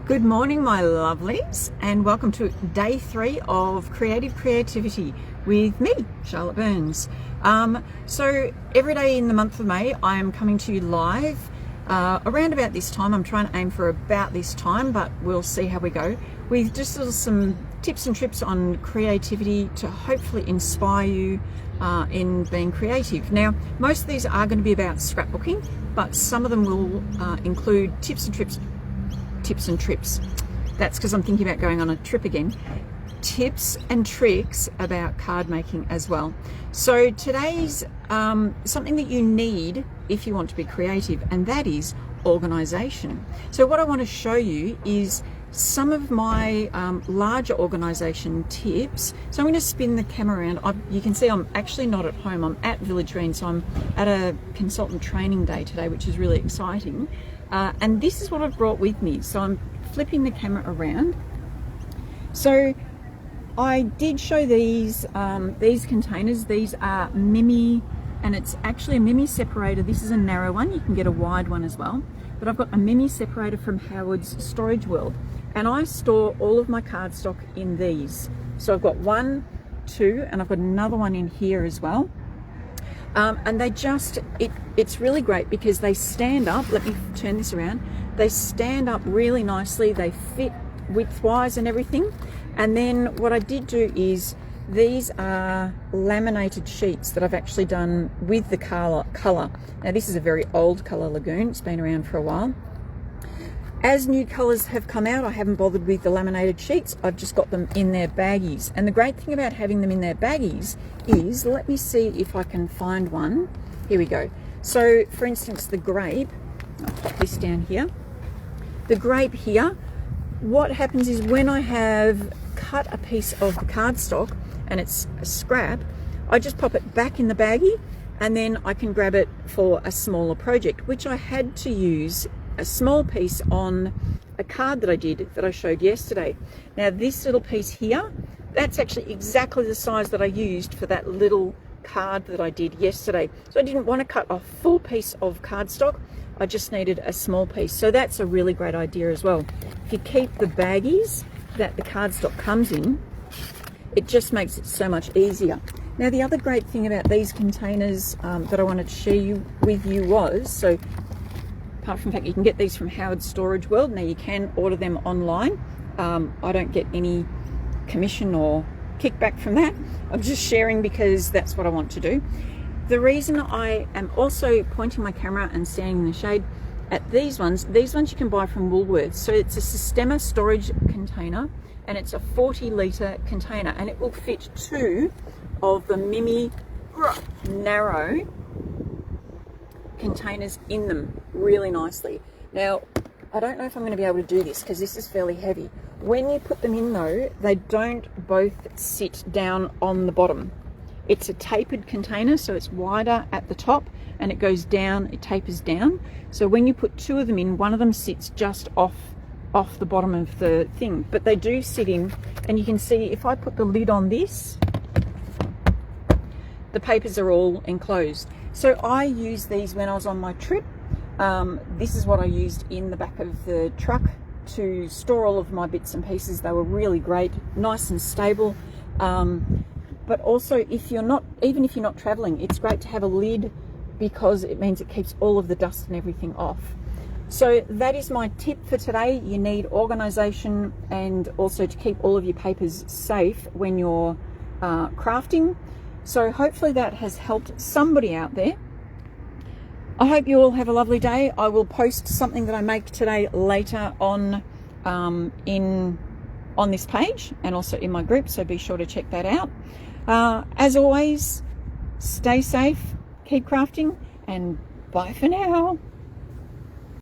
Good morning, my lovelies, and welcome to day 3 of Creative Creativity with me, Charlotte Burns. So every day in the month of May, I am coming to you live around about this time. I'm trying to aim for about this time, but we'll see how we go, with just some tips and trips on creativity to hopefully inspire you in being creative. Now, most of these are going to be about scrapbooking, but some of them will include tips and trips. That's because I'm thinking about going on a trip again. Tips and tricks about card making as well. So today's something that you need if you want to be creative, and that is organization. So what I want to show you is some of my larger organization tips. So I'm going to spin the camera around. You can see I'm actually not at home. I'm at Village Green, so I'm at a consultant training day today, which is really exciting. And this is what I've brought with me. So I'm flipping the camera around. So I did show these containers. These are Mimi, and it's actually a Mimi separator. This is a narrow one. You can get a wide one as well. But I've got a Mimi separator from Howard's Storage World, and I store all of my cardstock in these. So I've got 1, 2, and I've got another one in here as well. And they it's really great because they stand up. Let me turn this around. They stand up really nicely. They fit width-wise and everything. And then what I did do is, these are laminated sheets that I've actually done with the colour. Now this is a very old colour lagoon. It's been around for a while. As new colours have come out, I haven't bothered with the laminated sheets. I've just got them in their baggies. And the great thing about having them in their baggies is, let me see if I can find one. Here we go. So for instance, the grape, I'll pop this down here. The grape here, what happens is when I have cut a piece of the cardstock and it's a scrap, I just pop it back in the baggie, and then I can grab it for a smaller project, which I had to use a small piece on a card that I did that I showed yesterday. Now this little piece here, that's actually exactly the size that I used for that little card that I did yesterday. So I didn't want to cut a full piece of cardstock. I just needed a small piece. So that's a really great idea as well. If you keep the baggies that the cardstock comes in, it just makes it so much easier. Now the other great thing about these containers that I wanted to share with you was, so apart from the fact you can get these from Howard's Storage World, now you can order them online. I don't get any commission or kickback from that. I'm just sharing because that's what I want to do. The reason I am also pointing my camera and standing in the shade at these ones you can buy from Woolworths. So it's a Sistema storage container, and it's a 40-litre container, and it will fit 2 of the Mimi narrow containers in them really nicely. Now, I don't know if I'm going to be able to do this because this is fairly heavy. When you put them in though, they don't both sit down on the bottom. It's a tapered container, so it's wider at the top and it goes down, it tapers down. So when you put 2 of them in, one of them sits just off the bottom of the thing, but they do sit in, and you can see if I put the lid on this, the papers are all enclosed. So I used these when I was on my trip. This is what I used in the back of the truck to store all of my bits and pieces. They were really great, nice and stable. But also, even if you're not traveling, it's great to have a lid because it means it keeps all of the dust and everything off. So that is my tip for today. You need organization, and also to keep all of your papers safe when you're crafting. So hopefully that has helped somebody out there. I hope you all have a lovely day. I will post something that I make today later on on this page and also in my group, so be sure to check that out. As always, stay safe, keep crafting, and bye for now.